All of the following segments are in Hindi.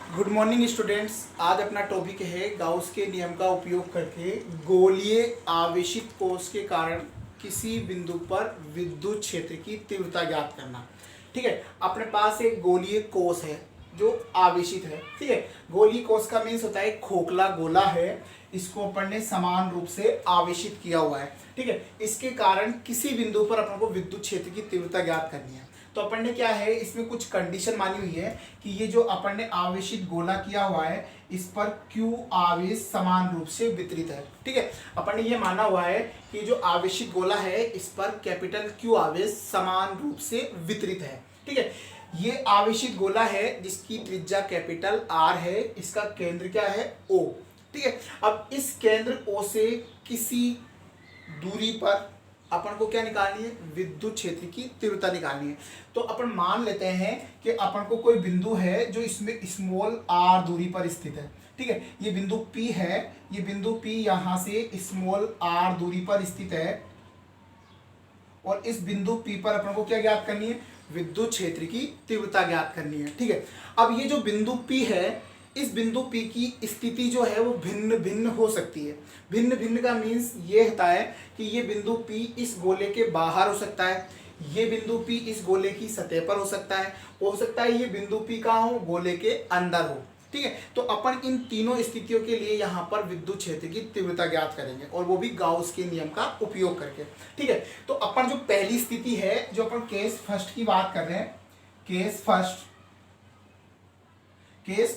Good morning students. आज अपना टॉपिक है गाउस के नियम का उपयोग करके गोलीय आवेशित कोश के कारण किसी बिंदु पर विद्युत क्षेत्र की तीव्रता ज्ञात करना। ठीक है, अपने पास एक गोलीय कोश है जो आवेशित है। ठीक है, गोलीय कोश का मीन्स होता है खोखला गोला है, इसको अपन ने समान रूप से आवेशित किया हुआ है। ठीक है, इसके कारण किसी बिंदु पर अपन को विद्युत क्षेत्र की तीव्रता ज्ञात करनी है। तो अपन ने क्या है, इसमें कुछ कंडीशन मानी हुई है कि ये जो अपन ने आवेशित गोला किया हुआ है इस पर Q आवेश समान रूप से वितरित है। ठीक है, अपन ने ये माना हुआ है कि जो आवेशित गोला है इस पर कैपिटल Q आवेश समान रूप से वितरित है। ठीक है, ये आवेशित गोला है जिसकी त्रिज्या कैपिटल R है, इसका केंद्र क्या है O। ठीक है, अब इस केंद्र O से किसी दूरी पर अपन को क्या निकालनी है, विद्युत क्षेत्र की तीव्रता निकालनी है। तो अपन मान लेते हैं कि अपन को कोई बिंदु है जो इसमें स्मॉल r दूरी पर स्थित है। ठीक है, ये बिंदु P है, ये बिंदु P यहां से स्मॉल r दूरी पर स्थित है और इस बिंदु P पर अपन को क्या ज्ञात करनी है, विद्युत क्षेत्र की तीव्रता ज्ञात करनी है। ठीक है, अब ये जो बिंदु P है, इस बिंदु P की स्थिति जो है वो भिन्न भिन्न हो सकती है। भिन्न भिन्न का मीन्स ये होता है कि ये बिंदु P इस गोले के बाहर हो सकता है, ये बिंदु P इस गोले की सतह पर हो सकता है ये बिंदु P कहाँ हो, गोले के अंदर हो। ठीक है, तो अपन इन तीनों स्थितियों के लिए यहाँ पर विद्युत क्षेत्र की तीव्रता ज्ञात करेंगे और वो भी गाउस के नियम का उपयोग करके। ठीक है, तो अपन जो पहली स्थिति है, जो अपन केस फर्स्ट की बात कर रहे हैं, केस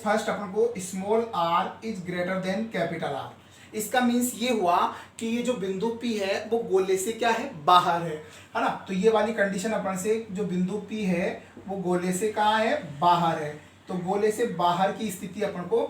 फर्स्ट अपन को small r is greater than capital R। इसका मीन्स ये हुआ कि ये जो बिंदु P है वो गोले से क्या है, बाहर है ना। तो ये वाली कंडीशन अपन से, जो बिंदु P है वो गोले से कहाँ है, बाहर है। तो गोले से बाहर की स्थिति अपन को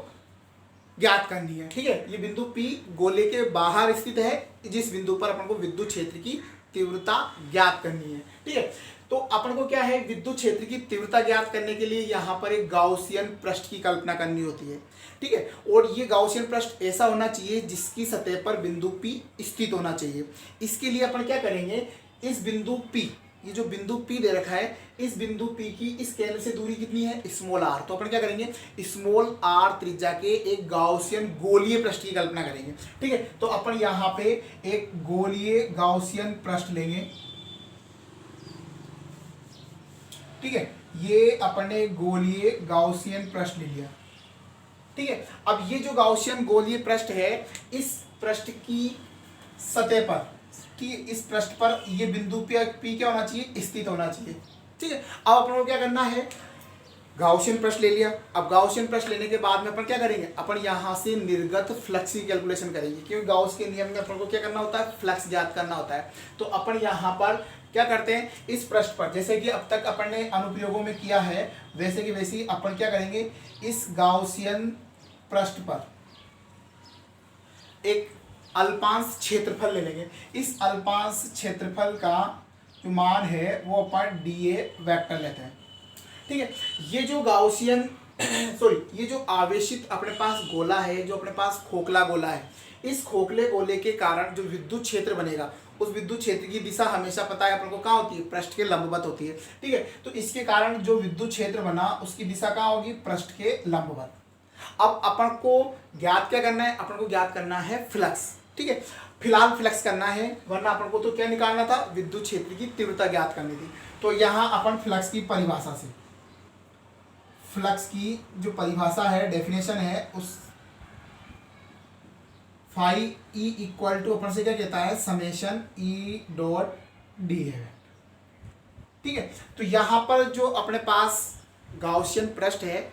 ज्ञात करनी है। ठीक है, ये बिंदु P गोले के बाहर स्थित है, जिस बिंदु पर अपन को विद्युत क्षेत्र की तीव्रता ज्ञात करनी है। ठीक है, तो अपन को क्या है, विद्युत क्षेत्र की तीव्रता ज्ञात करने के लिए यहाँ पर एक गाउसियन पृष्ठ की कल्पना करनी होती है। ठीक है, और ये गाउसियन पृष्ठ ऐसा होना चाहिए जिसकी सतह पर बिंदु P स्थित होना चाहिए। इसके लिए अपन क्या करेंगे, इस बिंदु P, ये जो बिंदु P दे रखा है, इस बिंदु P की इस केंद्र से दूरी कितनी है, स्मॉल r। तो अपन क्या करेंगे, स्मॉल r त्रिज्या के एक गाउसियन गोलीय पृष्ठ की कल्पना करेंगे। ठीक है, तो अपन यहाँ पे एक गोलीय गाउसियन पृष्ठ लेंगे। ठीक है, ये अपन ने गोलीय गाउसियन पृष्ठ ले लिया। ठीक है, अब ये जो गाउसियन गोलीय पृष्ठ है, इस पृष्ठ की सतह पर, ठीक, इस पृष्ठ पर ये बिंदु P क्या होना चाहिए, स्थित होना चाहिए। ठीक है, अब अपन को क्या करना है, गाउसियन पृष्ठ ले लिया। अब गाउसियन पृष्ठ लेने के बाद में अपन क्या करेंगे, अपन यहाँ से निर्गत फ्लक्स की कैलकुलेशन करेंगे, क्योंकि गाउस के नियम में अपन को क्या करना होता है, फ्लक्स ज्ञात करना होता है। तो अपन यहाँ पर क्या करते हैं, इस पृष्ठ पर, जैसे कि अब तक अपन ने अनुप्रयोगों में किया है वैसे कि वैसे ही अपन क्या करेंगे, इस गाउसियन पृष्ठ पर एक अल्पांश क्षेत्रफल ले लेंगे। इस अल्पांश क्षेत्रफल का जो मान है वो अपन dA वेक्टर लेते हैं। ठीक है, ये जो गाउसियन ये जो आवेशित अपने पास गोला है, जो अपने पास खोखला गोला है, इस खोखले गोले के कारण जो विद्युत क्षेत्र बनेगा, उस विद्युत क्षेत्र की दिशा हमेशा पता है अपन को कहाँ होती है, पृष्ठ के लंबवत होती है। ठीक है, तो इसके कारण जो विद्युत क्षेत्र बना उसकी दिशा कहाँ होगी, पृष्ठ के लंबवत। अब अपन को ज्ञात क्या करना है, अपन को ज्ञात करना है फ्लक्स। ठीक है, फिलहाल फ्लक्स करना है, वरना अपन को तो क्या निकालना था, विद्युत क्षेत्र की तीव्रता ज्ञात करनी थी। तो यहाँ अपन फ्लक्स की परिभाषा से, फ्लक्स की जो परिभाषा है, डेफिनेशन है, उस फाई ई इक्वल टू अपन से क्या कहता है, समेशन ई डॉट डी है। ठीक है, तो यहाँ पर जो अपने पास गाउसियन पृष्ठ है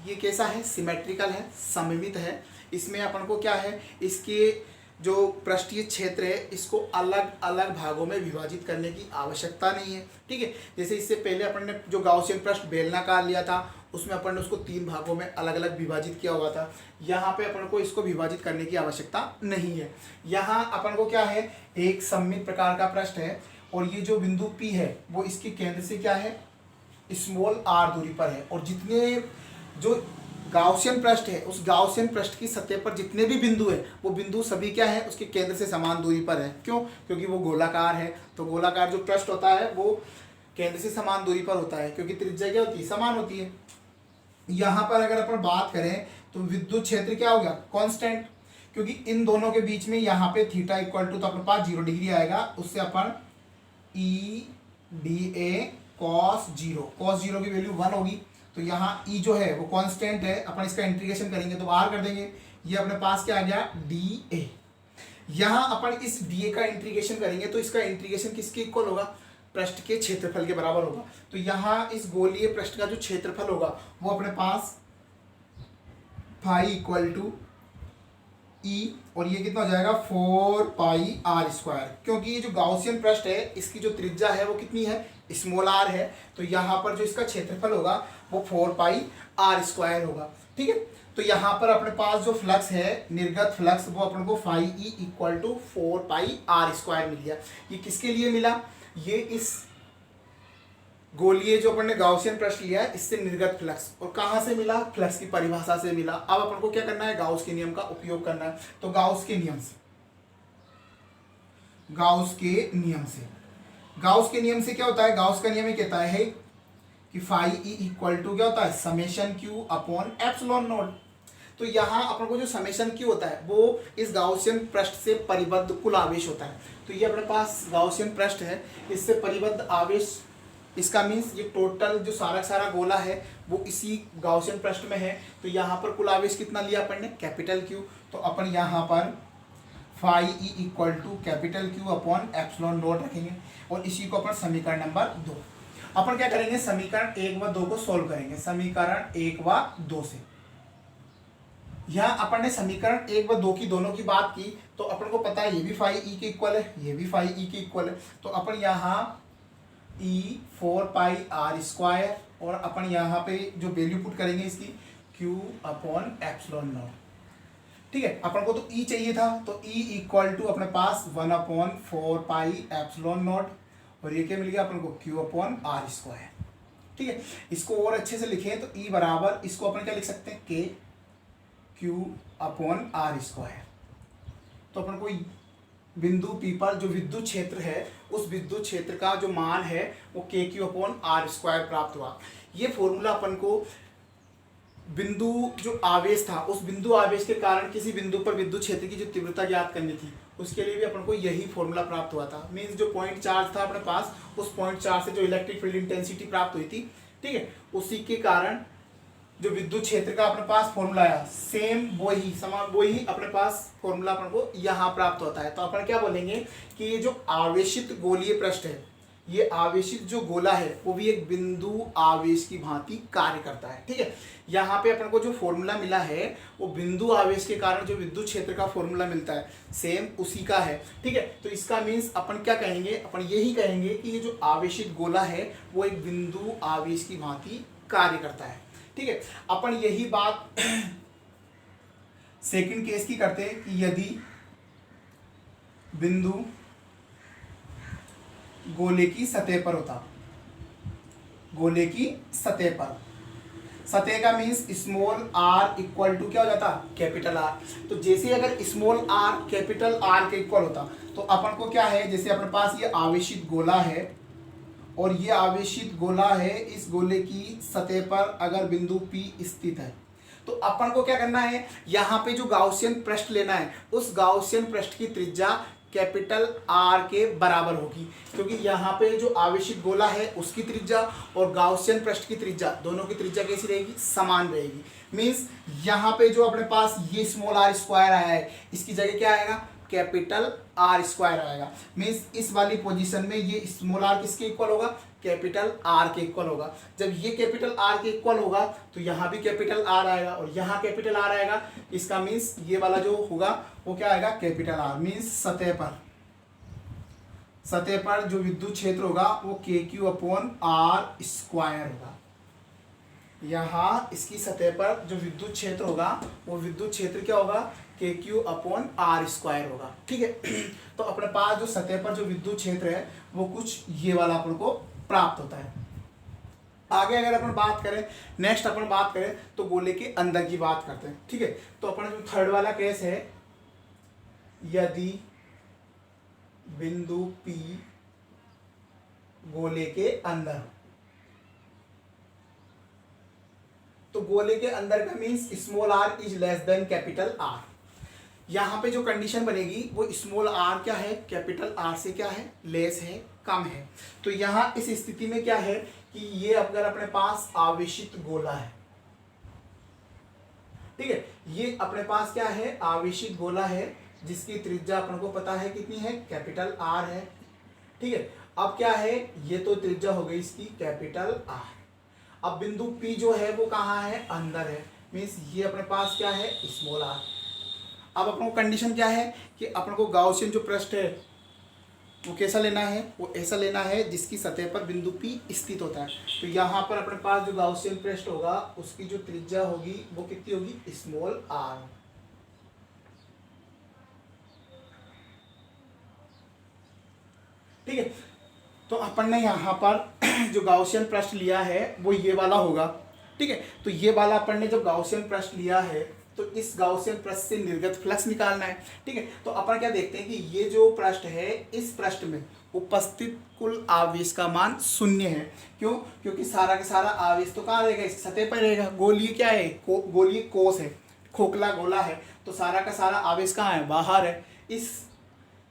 ये कैसा है, सिमेट्रिकल है, सममित है। इसमें अपन को क्या है, इसके जो पृष्ठीय क्षेत्र है इसको अलग अलग भागों में विभाजित करने की आवश्यकता नहीं है। ठीक है, जैसे इससे पहले अपन ने जो गाउसियन पृष्ठ बेलनाकार लिया था उसमें अपन ने उसको 3 भागों में अलग अलग विभाजित किया हुआ था। यहाँ पे अपन को इसको विभाजित करने की आवश्यकता नहीं है। यहाँ अपन को क्या है, एक सममित प्रकार का पृष्ठ है और ये जो बिंदु P है वो इसके केंद्र से क्या है, स्मॉल r दूरी पर है, और जितने जो गाउसियन पृष्ठ है उस गाउसियन पृष्ठ की सतह पर जितने भी बिंदु है वो बिंदु सभी क्या है, उसके केंद्र से समान दूरी पर है। क्यों, क्योंकि वो गोलाकार है। तो गोलाकार जो पृष्ठ होता है वो केंद्र से समान दूरी पर होता है, क्योंकि त्रिज्या क्या होती है, समान होती है। यहां पर अगर अपन बात करें तो विद्युत क्षेत्र क्या हो गया, कांस्टेंट, क्योंकि इन दोनों के बीच में यहाँ पे थीटा इक्वल टू तो अपने पास 0 डिग्री आएगा, उससे अपन E D A cos zero की वैल्यू 1 होगी। तो यहाँ ई जो है वो कांस्टेंट है, अपन इसका इंटीग्रेशन करेंगे तो बाहर कर देंगे, ये अपने पास क्या आ गया डी ए। यहाँ अपन इस डी ए का इंटीग्रेशन करेंगे तो इसका इंटीग्रेशन किसके इक्वल होगा, पृष्ठ के क्षेत्रफल के बराबर होगा। तो यहाँ इस गोलीय पृष्ठ का जो क्षेत्रफल होगा वो अपने पास फाई इक्वल टू ई, और ये कितना हो जाएगा 4 पाई आर स्क्वायर, क्योंकि ये जो गाउसियन पृष्ठ है इसकी जो त्रिज्या है वो कितनी है, स्मॉल आर है। तो यहाँ पर जो इसका क्षेत्रफल होगा वो 4 पाई आर स्क्वायर होगा। ठीक है, तो यहाँ पर अपने पास जो फ्लक्स है, निर्गत फ्लक्स, वो अपन को phi E equal to 4 pi r square मिल गया। ये किसके लिए मिला, ये इस गोलीय जो अपन ने गाउसियन पृष्ठ लिया है इससे निर्गत फ्लक्स, और कहाँ से मिला, फ्लक्स की परिभाषा से मिला। अब अपन को क्या करना है, गाउस के नियम का उपयोग करना है। तो गाउस के नियम से क्या होता है, गाउस का नियम ये कहता है कि फाई ई इक्वल टू क्या होता है, summation Q upon epsilon naught. तो यहाँ अपन को जो समेशन क्यू होता है वो इस गाउसियन पृष्ठ से परिबद्ध कुल आवेश होता है। तो ये अपने पास गाउसियन पृष्ठ है, इससे परिबद्ध आवेश, इसका मीन्स ये टोटल जो सारा गोला है वो इसी गाउसियन पृष्ठ में है। तो यहाँ पर कुल आवेश कितना लिया अपन ने, कैपिटल क्यू। तो अपन यहाँ पर phi E equal to capital Q upon epsilon naught रखेंगे, और इसी को अपन समीकरण नंबर 2, अपन क्या करेंगे, समीकरण 1 व 2 को सोल्व करेंगे। समीकरण 1 व 2 से यहाँ अपन ने समीकरण 1 व 2 की दोनों की बात की, तो अपन को पता है ये भी फाई ई के इक्वल है, ये भी फाई ई के इक्वल है। तो अपन यहाँ ई 4 पाई आर स्क्वायर, और अपन यहाँ पे जो वैल्यू पुट करेंगे इसकी क्यू अपॉन एप्सिलॉन नॉट। ठीक है, अपन को तो ई चाहिए था, तो ई इक्वल टू अपने पास 1 अपॉन 4 पाई एप्सिलॉन नॉट, और ये क्या मिल गया अपन को, क्यू अपॉन आर स्क्वायर। ठीक है, इसको और अच्छे से लिखें तो ई बराबर, इसको अपन क्या लिख सकते हैं, के क्यू अपॉन आर स्क्वायर। तो अपन को बिंदु पी पर जो विद्युत क्षेत्र है उस विद्युत क्षेत्र का जो मान है वो के क्यू अपॉन आर स्क्वायर प्राप्त हुआ। ये फॉर्मूला अपन को बिंदु जो आवेश था, उस बिंदु आवेश के कारण किसी बिंदु पर विद्युत क्षेत्र की जो तीव्रता ज्ञात करनी थी उसके लिए भी अपन को यही फॉर्मूला प्राप्त हुआ था। मीन्स जो पॉइंट चार्ज था अपने पास, उस पॉइंट चार्ज से जो इलेक्ट्रिक फील्ड इंटेंसिटी प्राप्त हुई थी, ठीक है, उसी के कारण जो विद्युत क्षेत्र का अपने पास फॉर्मूला आया, सेम वही अपने पास फॉर्मूला अपन को यहाँ प्राप्त होता है। तो अपन क्या बोलेंगे कि ये जो आवेशित गोलीय पृष्ठ है, ये आवेशित जो गोला है वो भी एक बिंदु आवेश की भांति कार्य करता है। ठीक है, यहाँ पे अपन को जो फॉर्मूला मिला है वो बिंदु आवेश के कारण जो विद्युत क्षेत्र का फॉर्मूला मिलता है सेम उसी का है। ठीक है, तो इसका मीन्स अपन क्या कहेंगे, अपन यही कहेंगे कि ये जो आवेशित गोला है वो एक बिंदु आवेश की भांति कार्य करता है। ठीक है, अपन यही बात सेकंड केस की करते हैं कि यदि बिंदु गोले की सतह पर होता, गोले की सतह का means small R equal to क्या हो जाता, कैपिटल आर। तो जैसे अगर स्मॉल आर कैपिटल आर के इक्वल होता तो अपन को क्या है, जैसे अपने पास ये आवेशित गोला है और ये आवेशित गोला है, इस गोले की सतह पर अगर बिंदु P स्थित है तो अपन को क्या करना है, यहाँ पे जो गाउसियन पृष्ठ लेना है, उस गाउसियन पृष्ठ की त्रिज्या कैपिटल R के बराबर होगी, क्योंकि यहाँ पे जो आवेशित गोला है उसकी त्रिज्या और गाउसियन पृष्ठ की त्रिज्या, दोनों की त्रिज्या कैसी रहेगी, समान रहेगी। मीन्स यहाँ पे जो अपने पास ये स्मॉल r स्क्वायर आया है, इसकी जगह क्या आएगा, कैपिटल R स्क्वायर आएगा। मीन्स इस वाली पोजीशन में ये स्मॉल r किसके इक्वल होगा, कैपिटल R के इक्वल होगा। जब ये कैपिटल R के इक्वल होगा तो यहाँ भी कैपिटल R आएगा और यहाँ कैपिटल R आएगा। इसका मीन्स ये वाला जो होगा वो क्या आएगा, कैपिटल R। मीन्स सतह पर जो विद्युत क्षेत्र होगा वो के क्यू अपॉन आर स्क्वायर होगा। यहाँ इसकी सतह पर जो विद्युत क्षेत्र होगा वो विद्युत क्षेत्र क्या होगा, के क्यू अपॉन आर स्क्वायर होगा। ठीक है, तो अपने पास जो सतह पर जो विद्युत क्षेत्र है वो कुछ ये वाला अपन को प्राप्त होता है। आगे अगर अपन बात करें, नेक्स्ट अपन बात करें तो गोले के अंदर की बात करते हैं। ठीक है, तो अपन जो थर्ड वाला केस है, यदि बिंदु P गोले के अंदर, तो गोले के अंदर का means small R is less than capital R. यहाँ पे जो कंडीशन बनेगी वो स्मॉल आर क्या है, कैपिटल आर से क्या है, लेस है, कम है। तो यहाँ इस स्थिति में क्या है कि ये अगर अपने पास आवेशित गोला है, ठीक है, ये अपने पास क्या है, आवेशित गोला है, जिसकी त्रिज्या अपन को पता है कितनी है, कैपिटल आर है। ठीक है, अब क्या है, ये तो त्रिज्या हो गई इसकी कैपिटल आर। अब बिंदु P जो है वो कहाँ है, अंदर है, मीन्स ये अपने पास क्या है, स्मॉल आर। अब अपन को कंडीशन क्या है कि अपन को गाउसियन जो पृष्ठ है वो कैसा लेना है, वो ऐसा लेना है जिसकी सतह पर बिंदु P स्थित होता है। तो यहाँ पर अपने पास जो गाउसियन पृष्ठ होगा उसकी जो त्रिज्या होगी वो कितनी होगी, स्मॉल आर। ठीक है, तो अपन ने यहाँ पर जो गाउसियन पृष्ठ लिया है वो ये वाला होगा। ठीक है, तो ये वाला अपन ने जब गाउसियन पृष्ठ लिया है तो इस गाउसियन पृष्ठ से निर्गत फ्लक्स निकालना है। ठीक है, तो अपन क्या देखते हैं कि ये जो पृष्ठ है, इस पृष्ठ में उपस्थित कुल आवेश का मान 0 है। क्यों, क्योंकि सारा का सारा आवेश तो कहाँ रहेगा, इस सतह पर रहेगा। गोलीय क्या है, गोलीय कोष है, खोखला गोला है, तो सारा का सारा आवेश कहाँ है, बाहर है। इस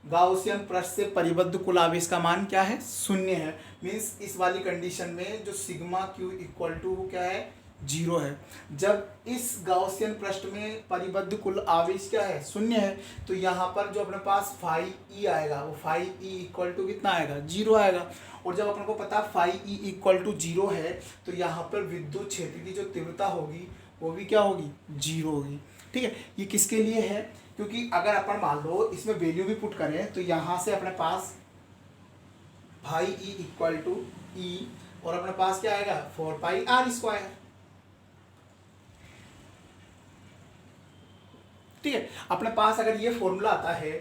गाउसियन पृष्ठ से परिबद्ध कुल आवेश का मान क्या है, 0 है। मीन्स इस वाली कंडीशन में जो सिग्मा क्यू इक्वल टू क्या है, 0 है। जब इस गाउसियन पृष्ठ में परिबद्ध कुल आवेश क्या है, 0 है, तो यहाँ पर जो अपने पास फाई ई आएगा वो फाई ई इक्वल टू कितना आएगा, 0 आएगा। और जब अपन को पता फाई ई इक्वल टू 0 है तो यहाँ पर विद्युत क्षेत्र की जो तीव्रता होगी वो भी क्या होगी, 0 होगी। ठीक है, ये किसके लिए है, क्योंकि अगर अपन मान लो इसमें वैल्यू भी पुट करें तो यहाँ से अपने पास फाई ई इक्वल टू ई और अपने पास क्या आएगा, 4 पाई आर स्क्वायर। ठीक है, अपने पास अगर ये फॉर्मूला आता है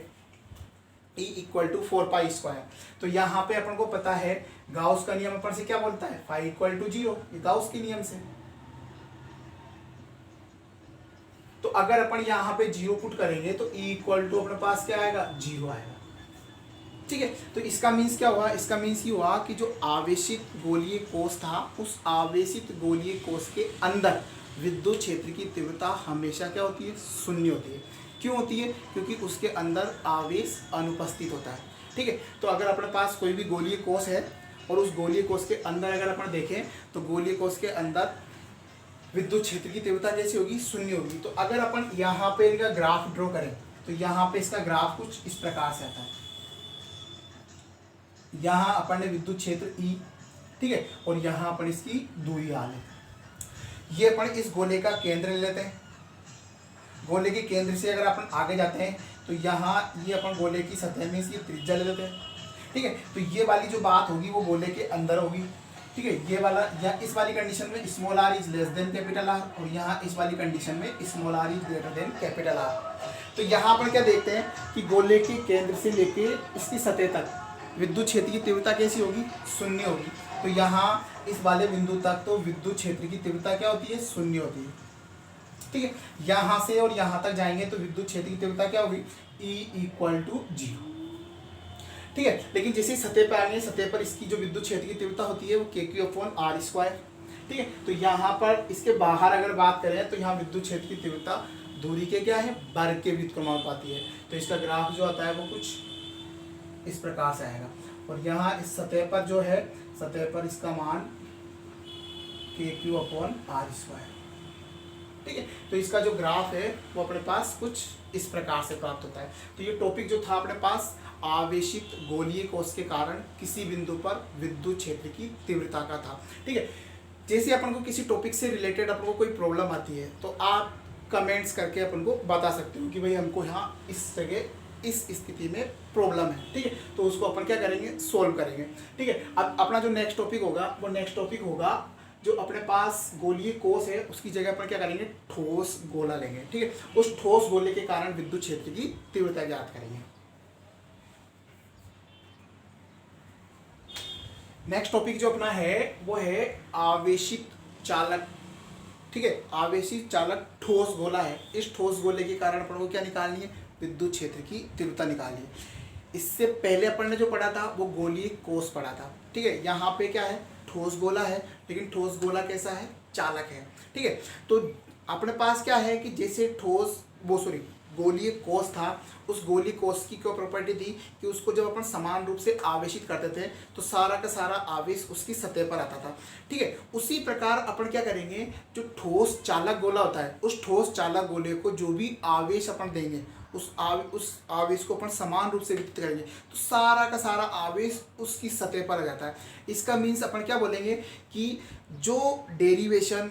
E equal to 4 pi square, तो यहाँ पे अपन को पता है गाउस का नियम अपन से क्या बोलता है, फाई इक्वल टू 0, ये गाउस के नियम से। तो अगर अपन यहाँ पे 0 पुट करेंगे तो E इक्वल टू अपने पास क्या आएगा, 0 आएगा। ठीक है, तो इसका मीन्स क्या हुआ, इसका मीन्स ये हुआ कि जो आवेशित गोलीय कोष था उस आवेशित गोलीय कोष के अंदर विद्युत क्षेत्र की तीव्रता हमेशा क्या होती है, 0 होती है। क्यों होती है, क्योंकि उसके अंदर आवेश अनुपस्थित होता है। ठीक है, तो अगर अपने पास कोई भी गोलीय कोष है और उस गोलीय कोष के अंदर अगर अपन देखें तो गोलीय कोष के अंदर विद्युत क्षेत्र की तीव्रता जैसी होगी, 0 होगी। तो अगर अपन यहाँ पे इनका ग्राफ ड्रॉ करें तो यहाँ पे इसका ग्राफ कुछ इस प्रकार से आता है। यहाँ अपन ने विद्युत क्षेत्र E, ठीक है, और यहाँ अपन इसकी दूरी आर लेते हैं। ये अपन इस गोले का केंद्र ले लेते हैं। गोले के केंद्र से अगर अपन आगे जाते हैं तो यहाँ ये अपन गोले की सतह में इसकी त्रिज्या ले लेते हैं। ठीक है, तो ये वाली जो बात होगी वो गोले के अंदर होगी। ठीक है, ये वाला या इस वाली कंडीशन में small R is less than capital R, और यहाँ इस वाली कंडीशन में small R is greater than capital R. तो यहाँ पर क्या देखते हैं कि गोले के केंद्र से लेके इसकी सतह तक विद्युत क्षेत्र की तीव्रता कैसी होगी, 0 होगी। तो यहाँ इस वाले बिंदु तक तो विद्युत क्षेत्र की तीव्रता क्या होती है, 0 होती है। ठीक है, यहाँ से और यहाँ तक जाएंगे तो विद्युत क्षेत्र की तीव्रता क्या होगी, E इक्वल टू 0। ठीक है, लेकिन जैसे सतह पर आएंगे, सतह पर इसकी जो विद्युत क्षेत्र की तीव्रता होती है वो KQ अपॉन R स्क्वायर। ठीक है, तो यहाँ पर इसके बाहर अगर बात करें तो यहाँ विद्युत क्षेत्र की तीव्रता दूरी के क्या है, वर्ग के व्युत्क्रमानुपाती है। तो इसका ग्राफ जो आता है वो कुछ इस प्रकार से आएगा। और यहाँ इस सतह पर जो है, सतह पर इसका मान KQ अपॉन R स्क्वायर। ठीक है, तो इसका जो ग्राफ है वो अपने पास कुछ इस प्रकार से प्राप्त होता है। तो ये टॉपिक जो था अपने पास आवेशित गोलीय कोष के कारण किसी बिंदु पर विद्युत क्षेत्र की तीव्रता का था। ठीक है, जैसे अपन को किसी टॉपिक से रिलेटेड अपन को कोई प्रॉब्लम आती है तो आप कमेंट्स करके अपन को बता सकते हो कि भाई हमको यहाँ इस जगह इस स्थिति में प्रॉब्लम है। ठीक है, तो उसको अपन क्या करेंगे, सोल्व करेंगे। ठीक है, अब अपना जो नेक्स्ट टॉपिक होगा वो नेक्स्ट टॉपिक होगा जो अपने पास गोलीय कोष है उसकी जगह पर क्या करेंगे, ठोस गोला लेंगे। ठीक है, उस ठोस गोले के कारण विद्युत क्षेत्र की तीव्रता ज्ञात करेंगे। नेक्स्ट टॉपिक जो अपना है वो है आवेशित चालक। ठीक है, आवेशित चालक ठोस गोला है। इस ठोस गोले के कारण अपन को क्या निकालनी है, विद्युत क्षेत्र की तीव्रता निकालनी है। इससे पहले अपन ने जो पढ़ा था वो गोलीय कोष पढ़ा था। ठीक है, यहाँ पे क्या है, ठोस गोला है, लेकिन ठोस गोला कैसा है, चालक है। ठीक है, तो अपने पास क्या है कि जैसे ठोस गोलीय कोष था, उस गोलीय कोष की क्या प्रॉपर्टी थी कि उसको जब अपन समान रूप से आवेशित करते थे तो सारा का सारा आवेश उसकी सतह पर आता था। ठीक है, उसी प्रकार अपन क्या करेंगे, जो ठोस चालक गोला होता है, उस ठोस चालक गोले को जो भी आवेश अपन देंगे उस आवेश को अपन समान रूप से वितरित करेंगे तो सारा का सारा आवेश उसकी सतह पर आ जाता है। इसका मीन्स अपन क्या बोलेंगे कि जो डेरिवेशन,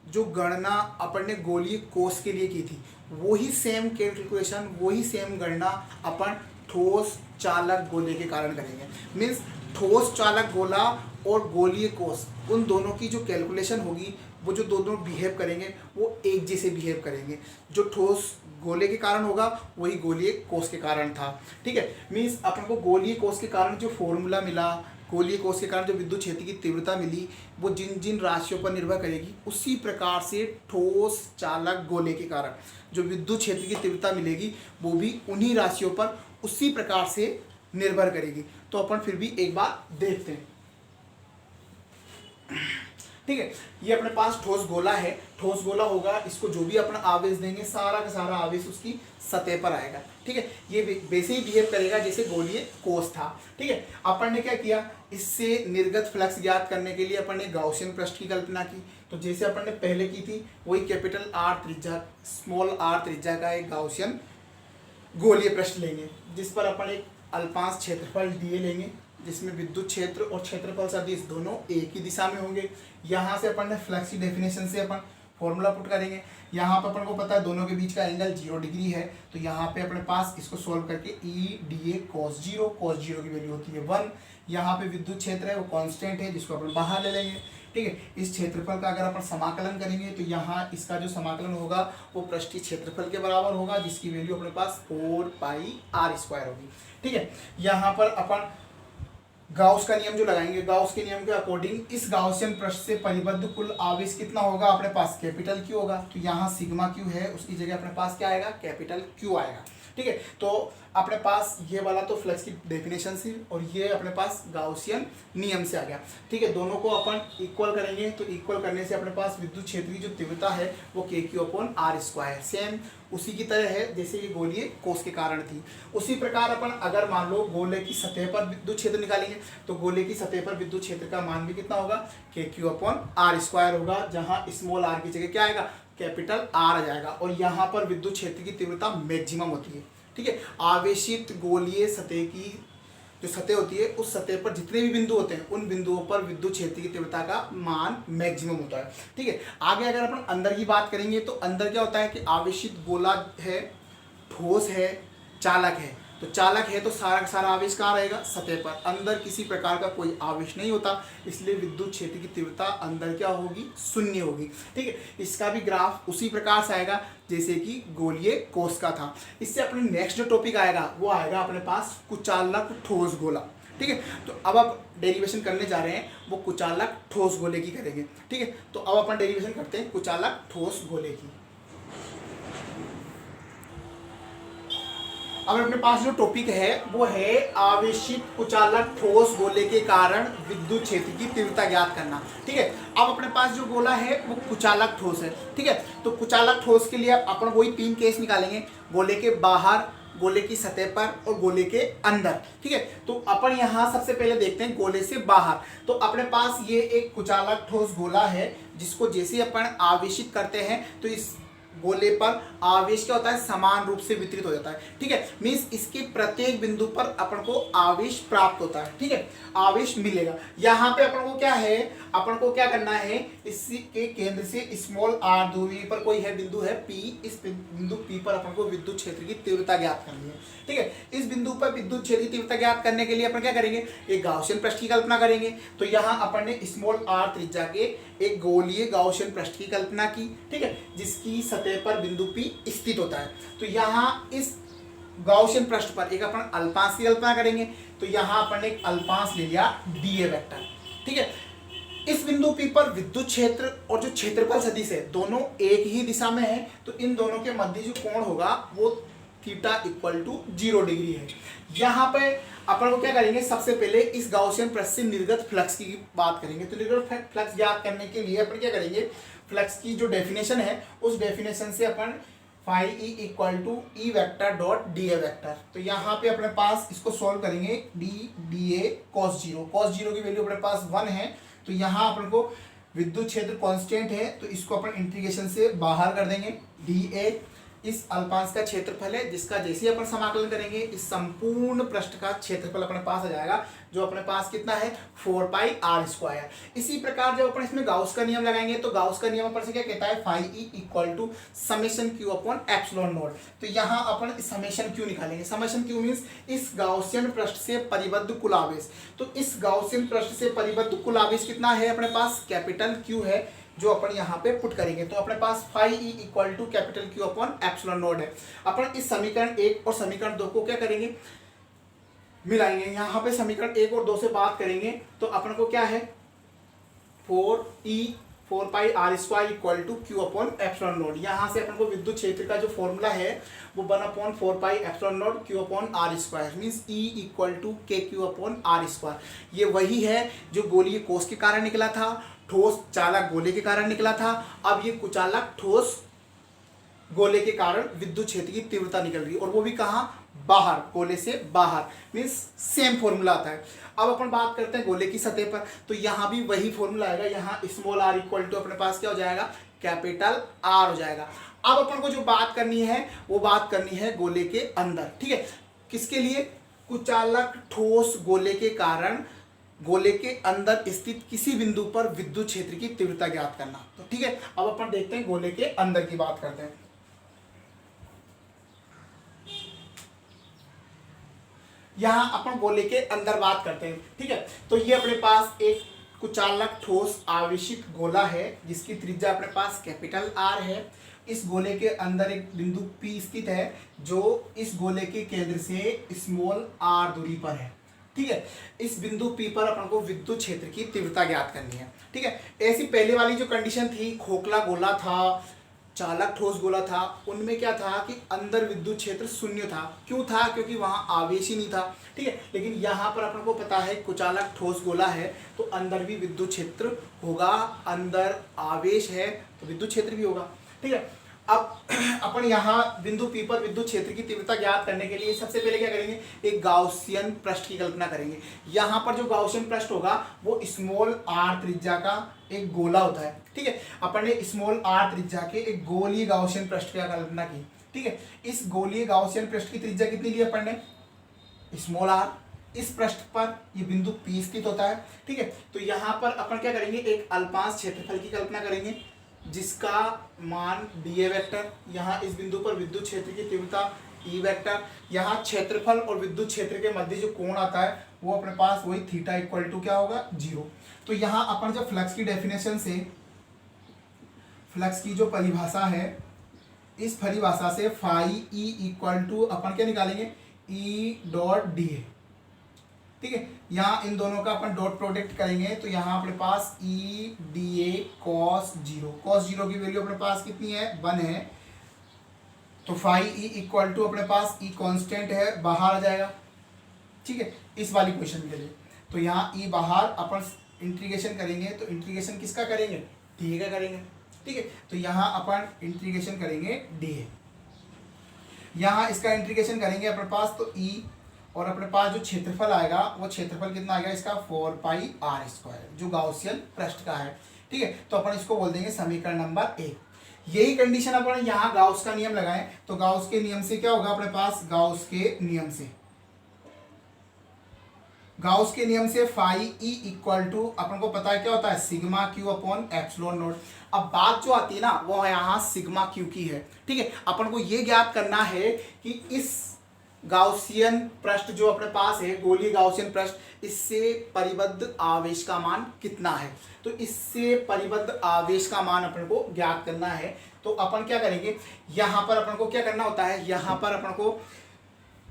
जो गणना अपन ने गोलीय कोष के लिए की थी, वही सेम कैलकुलेशन, वही सेम गणना अपन ठोस चालक गोले के कारण करेंगे। मीन्स ठोस चालक गोला और गोलीय कोष, उन दोनों की जो कैलकुलेशन होगी, वो जो दोनों बिहेव करेंगे वो एक जैसे बिहेव करेंगे। जो ठोस गोले के कारण होगा वही गोलीय कोष के कारण था। ठीक है, मीन्स अपन को गोलीय कोष के कारण जो फॉर्मूला मिला, गोलीय कोष के कारण जो विद्युत क्षेत्र की तीव्रता मिली, वो जिन जिन राशियों पर निर्भर करेगी, उसी प्रकार से ठोस चालक गोले के कारण जो विद्युत क्षेत्र की तीव्रता मिलेगी वो भी उन्हीं राशियों पर उसी प्रकार से निर्भर करेगी। तो अपन फिर भी एक बार देखते हैं। ठीक है, ये अपने पास ठोस गोला है, ठोस गोला होगा, इसको जो भी अपना आवेश देंगे सारा का सारा आवेश उसकी सतह पर आएगा। ठीक है, ये वैसे ही बिहेव करेगा जैसे गोलीय कोष था। ठीक है, अपन ने क्या किया, इससे निर्गत फ्लक्स ज्ञात करने के लिए अपन ने गाउसियन पृष्ठ की कल्पना की। तो जैसे अपन ने पहले की थी वही कैपिटल आर त्रिज्या, स्मॉल आर त्रिज्या का एक गाउसियन गोलीय पृष्ठ लेंगे, जिस पर अपन एक अल्पांश क्षेत्रफल डीए लेंगे, जिसमें विद्युत क्षेत्र और क्षेत्रफल सदिश दोनों एक ही दिशा में होंगे। यहाँ से अपन ने फ्लक्स की डेफिनेशन से अपन फॉर्मूला पुट करेंगे। यहाँ पर अपन को पता है दोनों के बीच का एंगल 0 डिग्री है, तो यहाँ पे अपने पास इसको सोल्व करके ई डी ए cos 0 की वैल्यू होती है 1। यहाँ पे विद्युत क्षेत्र है वो कांस्टेंट है, जिसको अपन बाहर ले लेंगे। ठीक है, इस क्षेत्रफल का अगर अपन समाकलन करेंगे तो यहाँ इसका जो समाकलन होगा वो पृष्ठीय क्षेत्रफल के बराबर होगा, जिसकी वैल्यू अपने पास 4πr² होगी। ठीक है, यहाँ पर अपन गाउस का नियम जो लगाएंगे, गाउस के नियम के अकॉर्डिंग इस गाउसियन पृष्ठ से परिबद्ध कुल आवेश कितना होगा, अपने पास कैपिटल क्यू होगा। तो यहाँ सिग्मा क्यू है, उसकी जगह अपने पास क्या आएगा, कैपिटल क्यू आएगा। ठीक है, तो अपने पास ये वाला तो फ्लक्स की डेफिनेशन से और ये अपने पास गाउसियन नियम से आ गया। ठीक है, दोनों को अपन इक्वल करेंगे, तो इक्वल करने से अपने पास विद्युत क्षेत्र की जो तीव्रता है वो KQ/r², सेम उसी की तरह है जैसे ये गोलीय कोष के कारण थी। उसी प्रकार अपन अगर मान लो गोले की सतह पर विद्युत क्षेत्र निकालेंगे तो गोले की सतह पर विद्युत क्षेत्र का मान भी कितना होगा, KQ/r² होगा, जहाँ स्मॉल r की जगह क्या आएगा, कैपिटल R आ जाएगा। और यहाँ पर विद्युत क्षेत्र की तीव्रता मैक्सिमम होती है। ठीक है, आवेशित गोलीय सतह की जो सतह होती है, उस सतह पर जितने भी बिंदु होते हैं उन बिंदुओं पर विद्युत क्षेत्र की तीव्रता का मान मैक्सिमम होता है। ठीक है, आगे अगर अपन अंदर की बात करेंगे तो अंदर क्या होता है कि आवेशित गोला है, ठोस है, चालक है। तो चालक है तो सारा का सारा आवेश कहाँ रहेगा, सतह पर। अंदर किसी प्रकार का कोई आवेश नहीं होता, इसलिए विद्युत क्षेत्र की तीव्रता अंदर क्या होगी, शून्य होगी। ठीक है, इसका भी ग्राफ उसी प्रकार से आएगा जैसे कि गोलीय कोष का था। इससे अपने नेक्स्ट जो टॉपिक आएगा वो आएगा अपने पास कुचालक ठोस गोला। ठीक है, तो अब आप डेरिवेशन करने जा रहे हैं वो कुचालक ठोस गोले की करेंगे। ठीक है, तो अब अपन डेरिवेशन करते हैं कुचालक ठोस गोले की। अब अपने पास जो टॉपिक है वो है आवेशित कुचालक ठोस गोले के कारण विद्युत क्षेत्र की तीव्रता ज्ञात करना। ठीक है, अब अपने पास जो गोला है वो कुचालक ठोस है। ठीक है, तो कुचालक ठोस के लिए अपन वही 3 केस निकालेंगे, गोले के बाहर, गोले की सतह पर और गोले के अंदर। ठीक है, तो अपन यहाँ सबसे पहले देखते हैं गोले से बाहर। तो अपने पास ये एक कुचालक ठोस गोला है, जिसको जैसे अपन आवेशित करते हैं तो इस गोले पर आवेश क्या होता है, समान रूप से वितरित हो जाता है। ठीक है, मीन्स इसके प्रत्येक बिंदु पर अपन को आवेश प्राप्त होता है। ठीक है, आवेश मिलेगा। यहाँ पे अपन को क्या है, अपन को क्या करना है, इसी के केंद्र से स्मॉल r दूरी पर कोई है बिंदु है P, इस बिंदु P पर अपन को विद्युत क्षेत्र की तीव्रता ज्ञात करनी है। ठीक है, इस बिंदु पर विद्युत क्षेत्र की तीव्रता ज्ञात करने के लिए अपन क्या करेंगे, एक गाउसियन पृष्ठ की कल्पना करेंगे। तो यहाँ अपन ने स्मॉल r त्रिज्या के एक गोलीय गाउसियन पृष्ठ की कल्पना की। ठीक है, जिसकी सतह पर बिंदु P स्थित होता है। तो यहाँ इस गाउसियन पृष्ठ पर एक अपन अल्पांश की कल्पना करेंगे। तो यहाँ अपन ने एक अल्पांश ले लिया dA वेक्टर। ठीक है, इस बिंदु P पर विद्युत क्षेत्र और जो क्षेत्रफल सदिश है दोनों एक ही दिशा में है, तो इन दोनों के मध्य जो कोण होगा वो थीटा इक्वल टू 0 डिग्री है। यहाँ पे अपन को क्या करेंगे, सबसे पहले इस गाउसियन प्रश्न से निर्गत फ्लक्स की बात करेंगे। तो निर्गत फ्लक्स ज्ञात करने के लिए अपन क्या करेंगे, फ्लक्स की जो डेफिनेशन है उस डेफिनेशन से अपन phi E equal to E vector dot D A vector. तो यहाँ पे अपने पास इसको सॉल्व करेंगे, डी ए कॉस जीरो की वैल्यू अपने पास 1 है। तो यहाँ अपन को विद्युत क्षेत्र कांस्टेंट है, तो इसको अपन इंटीग्रेशन से बाहर कर देंगे। डी ए इस अल्पांश का क्षेत्रफल है, जिसका जैसे ही अपन समाकलन करेंगे इस संपूर्ण पृष्ठ का क्षेत्रफल अपने पास आ जाएगा, जो अपने पास कितना है 4 पाई आर स्क्वायर। इसी प्रकार जब अपन इसमें गाउस का नियम लगाएंगे तो गाउस का नियम अपन से क्या कहता है, phi E equal to summation Q upon epsilon naught. तो यहाँ अपन समेशन क्यू निकालेंगे। समेशन क्यू मीन्स इस गाउसियन पृष्ठ से परिबद्ध कुल आवेश। तो इस गाउसियन पृष्ठ से परिबद्ध कुल आवेश कितना है अपने पास, कैपिटल क्यू है, जो अपन यहाँ पे पुट करेंगे। तो अपने पास phi E equal to capital Q upon epsilon naught है। अपन इस समीकरण 1 और समीकरण 2 को क्या करेंगे, मिलाएंगे। यहाँ पे समीकरण 1 और 2 से बात करेंगे तो अपन को क्या है 4 pi r square equal to Q upon epsilon naught. यहाँ से अपन को विद्युत क्षेत्र का जो फॉर्मूला है वो 1/4 pi epsilon naught Q upon R square means E equal to K Q upon R square. ये वही है जो गोलीय कोष के कारण निकला था, ठोस चालक गोले के कारण निकला था। अब ये कुचालक ठोस गोले के कारण विद्युत क्षेत्र की तीव्रता निकल रही है, और वो भी कहाँ, बाहर, गोले से बाहर, मीन्स सेम फॉर्मूला आता है। अब अपन बात करते हैं गोले की सतह पर, तो यहाँ भी वही फॉर्मूला आएगा। यहाँ स्मॉल आर इक्वल टू अपने पास क्या हो जाएगा, कैपिटल आर हो जाएगा। अब अपन को जो बात करनी है वो बात करनी है गोले के अंदर, ठीक है। किसके लिए, कुचालक ठोस गोले के कारण गोले के अंदर स्थित किसी बिंदु पर विद्युत क्षेत्र की तीव्रता ज्ञात करना। तो ठीक है, अब अपन देखते हैं गोले के अंदर की बात करते हैं। यहां अपन गोले के अंदर बात करते हैं, ठीक है। तो ये अपने पास एक कुचालक ठोस आवेशित गोला है जिसकी त्रिज्या अपने पास कैपिटल आर है। इस गोले के अंदर एक बिंदु P स्थित है जो इस गोले के केंद्र से स्मॉल r दूरी पर है, ठीक है। इस बिंदु P पर अपन को विद्युत क्षेत्र की तीव्रता ज्ञात करनी है, ठीक है। ऐसी पहले वाली जो कंडीशन थी, खोखला गोला था, चालक ठोस गोला था, उनमें क्या था कि अंदर विद्युत क्षेत्र शून्य था। क्यों था, क्योंकि वहां आवेश ही नहीं था, ठीक है। लेकिन यहाँ पर अपन को पता है कुचालक ठोस गोला है तो अंदर भी विद्युत क्षेत्र होगा, अंदर आवेश है तो विद्युत क्षेत्र भी होगा, ठीक है। अब अपन यहाँ बिंदु P पर विद्युत क्षेत्र की तीव्रता ज्ञात करने के लिए सबसे पहले क्या करेंगे, एक गाउसियन पृष्ठ की कल्पना करेंगे। यहाँ पर जो गाउसियन पृष्ठ होगा वो स्मॉल r त्रिज्या का एक गोला होता है, ठीक है। अपन ने स्मॉल r त्रिज्या के एक गोलीय गाउसियन पृष्ठ की कल्पना की, ठीक है। इस गोलीय गाउसियन पृष्ठ की त्रिज्या कितनी ली अपन ने, स्मॉल r। इस पृष्ठ पर ये बिंदु P स्थित होता है, ठीक है। तो यहाँ पर अपन क्या करेंगे, एक अल्पांश क्षेत्रफल की कल्पना करेंगे जिसका मान dA वेक्टर, यहाँ इस बिंदु पर विद्युत क्षेत्र की तीव्रता E वेक्टर, यहाँ क्षेत्रफल और विद्युत क्षेत्र के मध्य जो कोण आता है वो अपने पास वही थीटा इक्वल टू क्या होगा, 0। तो यहाँ अपन जब फ्लक्स की डेफिनेशन से, फ्लक्स की जो परिभाषा है, इस परिभाषा से फाई E इक्वल टू अपन क्या निकालेंगे, E डॉट dA, ठीक है। यहाँ इन दोनों का अपन डॉट प्रोडक्ट करेंगे तो यहाँ अपने पास E D A cos zero की वैल्यू अपने पास कितनी है, 1 है। तो फाई ई इक्वल टू अपने पास ई कांस्टेंट है, बाहर आ जाएगा, ठीक है, इस वाली क्वेश्चन के लिए। तो यहाँ ई बाहर, अपन इंटीग्रेशन करेंगे तो इंटीग्रेशन किसका करेंगे, डी का करेंगे, ठीक है। तो यहाँ अपन इंटीग्रेशन करेंगे डी, यहाँ इसका इंटीग्रेशन करेंगे अपने पास तो ई, और अपने पास जो क्षेत्रफल आएगा वो क्षेत्रफल कितना आएगा इसका, 4 पाई आर स्क्वायर, जो गाउसियन पृष्ठ का है, ठीक है। तो अपन इसको बोल देंगे समीकरण नंबर 1। यही कंडीशन अपन यहाँ गाउस का नियम लगाएं तो गाउस के नियम से क्या होगा अपने पास, गाउस के नियम से फाई ई इक्वल टू अपन को पता है क्या होता है, sigma Q upon epsilon not. अब बात जो आती है ना वो यहाँ सिग्मा क्यू की है, ठीक है। अपन को ये ज्ञात करना है कि इस गाउसियन पृष्ठ जो अपने पास है, गोलीय गाउसियन पृष्ठ, इससे परिबद्ध आवेश का मान कितना है। तो इससे परिबद्ध आवेश का मान अपन को ज्ञात करना है। तो अपन क्या करेंगे, यहाँ पर अपन को क्या करना होता है, यहाँ पर अपन को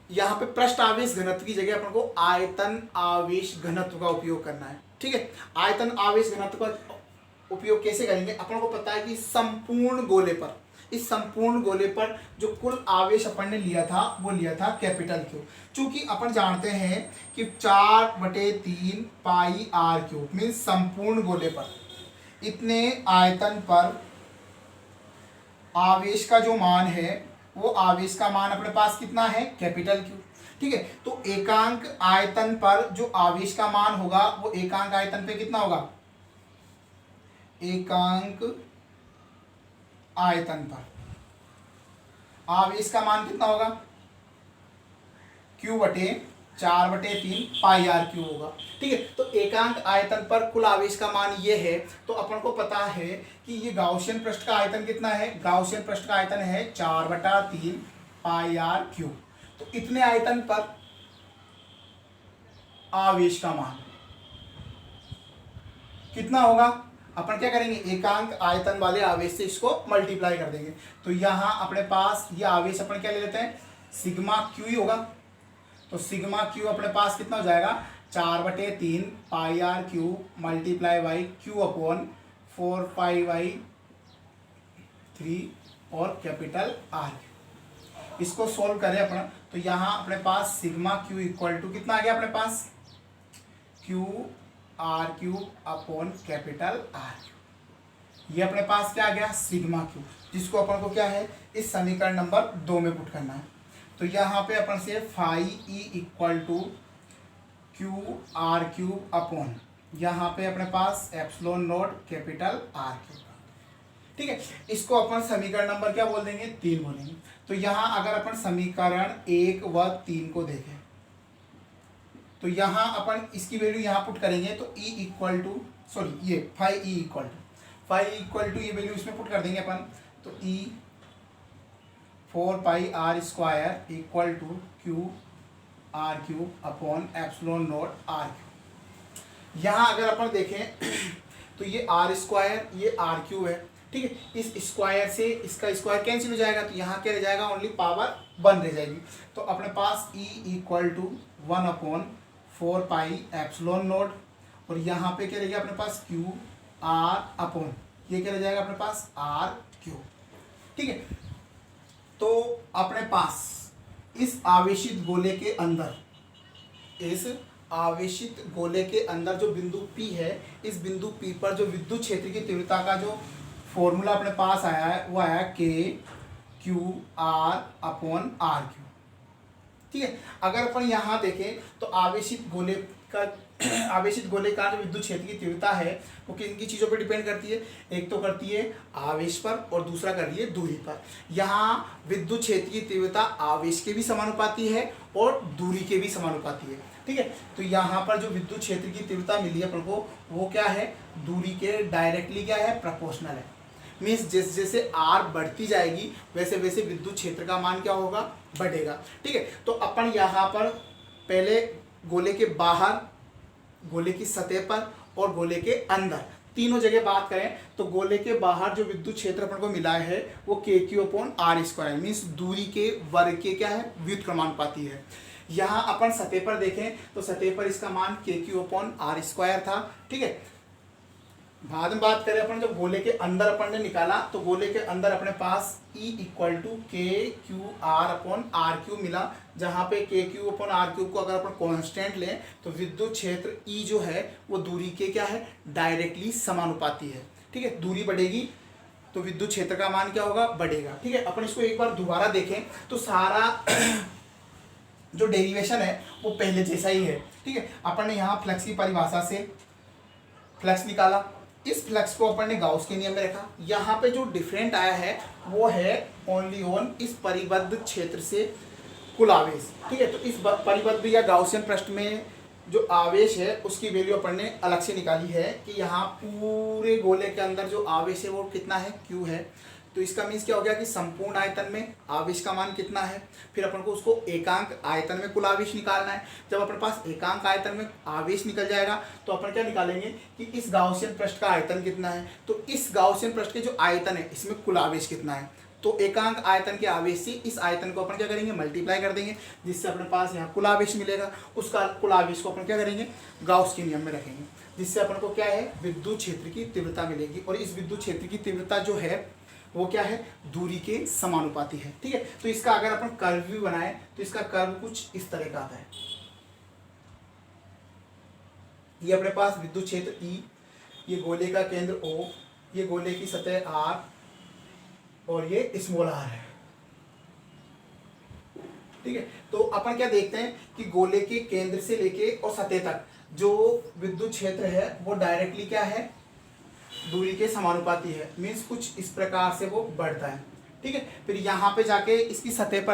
यहाँ पे पृष्ठ आवेश घनत्व की जगह अपन को आयतन आवेश घनत्व का उपयोग करना है, ठीक है। आयतन आवेश घनत्व का उपयोग कैसे करेंगे, अपन को पता है कि संपूर्ण गोले पर इस संपूर्ण गोले पर जो कुल आवेश अपन ने लिया था वो लिया था कैपिटल क्यू। चूंकि अपन जानते हैं कि 4/3 पाई आर क्यूब मीन्स संपूर्ण गोले पर इतने आयतन पर आवेश का जो मान है वो आवेश का मान अपने पास कितना है, कैपिटल क्यू। ठीक है, तो एकांक आयतन पर जो आवेश का मान होगा वो एकांक आयतन पे कितना होगा, एकांक आयतन पर आवेश का मान कितना होगा, Q/4/3 पाई आर क्यू होगा। ठीक है, तो एकांक आयतन पर कुल आवेश का मान ये है। तो अपन को पता है कि ये गाउसियन पृष्ठ का आयतन कितना है, गाउसियन पृष्ठ का आयतन है 4/3 पाई आर क्यू। तो इतने आयतन पर आवेश का मान कितना होगा, अपन क्या करेंगे, एकांक आयतन वाले आवेश से इसको मल्टीप्लाई कर देंगे। तो यहां अपने पास ये आवेश अपन क्या ले लेते हैं, सिग्मा क्यू ही होगा। तो सिग्मा क्यू अपने पास कितना हो जाएगा, 4/3 pi r Q multiply by Q/4π/3 और कैपिटल आर। इसको सोल्व करें अपन तो यहाँ अपने पास सिग्मा क्यू इक्वल टू कितना आ गया अपने पास, Q/r³ कैपिटल आर। ये अपने पास क्या आ गया, सिग्मा क्यू, जिसको अपन को क्या है इस समीकरण नंबर 2 में पुट करना है। तो यहाँ पे अपन से φE इक्वल टू Q/r³, यहाँ पे अपने पास ε0 कैपिटल आर क्यूब। ठीक है, इसको अपन समीकरण नंबर क्या बोल देंगे, 3 बोलेंगे। तो यहाँ अगर अपन समीकरण 1 व 3 को देखें तो यहाँ अपन इसकी वैल्यू यहाँ पुट करेंगे तो E इक्वल टू ये φE इक्वल टू ये वैल्यू इसमें पुट कर देंगे अपन। तो E 4πr² equal to Q/r³ ε0 r³। यहाँ अगर अपन देखें तो ये r², ये r³ है। ठीक है, इस स्क्वायर से इसका स्क्वायर कैंसिल हो जाएगा, तो यहाँ क्या रह जाएगा, ओनली पावर 1 रह जाएगी। तो अपने पास E इक्वल टू 1/4πε0 और यहाँ पे क्या रहेगा अपने पास Q/r, ये क्या रह जाएगा अपने पास r³। ठीक है, तो अपने पास इस आवेशित गोले के अंदर जो बिंदु P है, इस बिंदु P पर जो विद्युत क्षेत्र की तीव्रता का जो फॉर्मूला अपने पास आया है वो आया K/Q/r/r³। ठीक है, अगर अपन यहाँ देखें तो आवेशित गोले का जो विद्युत क्षेत्र की तीव्रता है वो किन की चीज़ों पर डिपेंड करती है, एक तो करती है आवेश पर और दूसरा कर रही है दूरी पर। यहाँ विद्युत क्षेत्र की तीव्रता आवेश के भी समानुपाती है और दूरी के भी समानुपाती है। ठीक है, तो यहाँ पर जो विद्युत क्षेत्र की तीव्रता मिली है अपन को वो क्या है, दूरी के डायरेक्टली क्या है, प्रोपोर्शनल है। मीन्स जैसे जैसे R बढ़ती जाएगी वैसे वैसे विद्युत क्षेत्र का मान क्या होगा, बढ़ेगा। ठीक है, तो अपन यहाँ पर पहले गोले के बाहर, गोले की सतह पर और गोले के अंदर तीनों जगह बात करें तो गोले के बाहर जो विद्युत क्षेत्र अपन को मिला है वो KQ/r² मीन्स दूरी के वर्ग के क्या है, व्युत्क्रमानुपाती है। यहाँ अपन सतह पर देखें तो सतह पर इसका मान KQ/r² था। ठीक है, बाद में बात करें अपन जब गोले के अंदर अपन ने निकाला तो गोले के अंदर अपने पास E इक्वल टू KQ/r³ मिला, जहाँ पे KQ/r³ को अगर अपन कांस्टेंट लें तो विद्युत क्षेत्र E जो है वो दूरी के क्या है, डायरेक्टली समानुपाती है। ठीक है, दूरी बढ़ेगी तो विद्युत क्षेत्र का मान क्या होगा, बढ़ेगा। ठीक है, अपन इसको एक बार दोबारा देखें तो सारा जो डेरिवेशन है वो पहले जैसा ही है। ठीक है, अपन ने यहाँ फ्लक्स की परिभाषा से फ्लक्स निकाला, इस फ्लक्स को अपन ने गाउस के नियम में रखा। यहाँ पे जो डिफरेंट आया है वो है ओनली ऑन इस परिबद्ध क्षेत्र से कुल आवेश। ठीक है, तो इस परिबद्ध या गाउसियन पृष्ठ में जो आवेश है उसकी वैल्यू अपन ने अलग से निकाली है कि यहाँ पूरे गोले के अंदर जो आवेश है वो कितना है, Q है। तो इसका मीन्स क्या हो गया कि संपूर्ण आयतन में आवेश का मान कितना है। फिर अपन को उसको एकांक आयतन में कुल आवेश निकालना है। जब अपने पास एकांक आयतन में आवेश निकल जाएगा तो अपन क्या निकालेंगे कि इस गाउसियन पृष्ठ का आयतन कितना है, तो इस गाउसियन पृष्ठ के जो आयतन है इसमें कुल आवेश कितना है। तो एकांक आयतन के आवेश से इस आयतन को अपन क्या करेंगे, मल्टीप्लाई कर देंगे, जिससे अपने पास यहाँ कुल आवेश मिलेगा। उसका कुल आवेश को अपन क्या करेंगे, गाउस के नियम में रखेंगे, जिससे अपन को क्या है, विद्युत क्षेत्र की तीव्रता मिलेगी। और इस विद्युत क्षेत्र की तीव्रता जो है वो क्या है, दूरी के समानुपाती है। ठीक है, तो इसका अगर अपन कर्व भी बनाए तो इसका कर्व कुछ इस तरह का आता है। ये अपने पास विद्युत क्षेत्र E, ये गोले का केंद्र O, ये गोले की सतह R और ये स्मॉल r है। ठीक है, तो अपन क्या देखते हैं कि गोले के केंद्र से लेके और सतह तक जो विद्युत क्षेत्र है वो डायरेक्टली क्या है, दूरी के समानुपाती है। मीन्स कुछ इस प्रकार से वो बढ़ता है। ठीक है, फिर यहाँ पे जाके इसकी सतह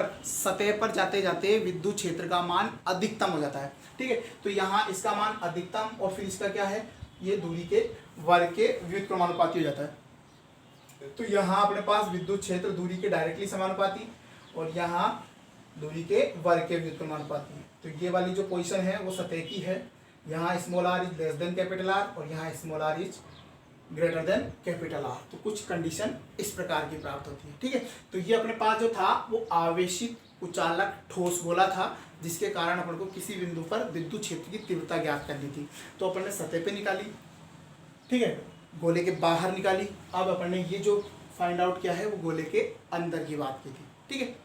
पर जाते जाते विद्युत क्षेत्र का मान अधिकतम हो जाता है। ठीक है, तो यहाँ इसका मान अधिकतम और फिर इसका क्या है, ये दूरी के वर्ग के व्युत्क्रमानुपाती हो जाता है। तो यहाँ अपने पास विद्युत क्षेत्र दूरी के डायरेक्टली समानुपाती और यहाँ दूरी के वर्ग के व्युत्क्रमानुपाती है। तो ये वाली जो पोजीशन है वो सतह की है। यहाँ small r is less than capital R और यहाँ small r is greater than capital R। तो कुछ कंडीशन इस प्रकार की प्राप्त होती है। ठीक है, तो ये अपने पास जो था वो आवेशित कुचालक ठोस गोला था, जिसके कारण अपन को किसी बिंदु पर विद्युत क्षेत्र की तीव्रता ज्ञात करनी थी। तो अपन ने सतह पे निकाली, ठीक है, गोले के बाहर निकाली। अब अपन ने ये जो फाइंड आउट किया है वो गोले के अंदर की बात की थी। ठीक है,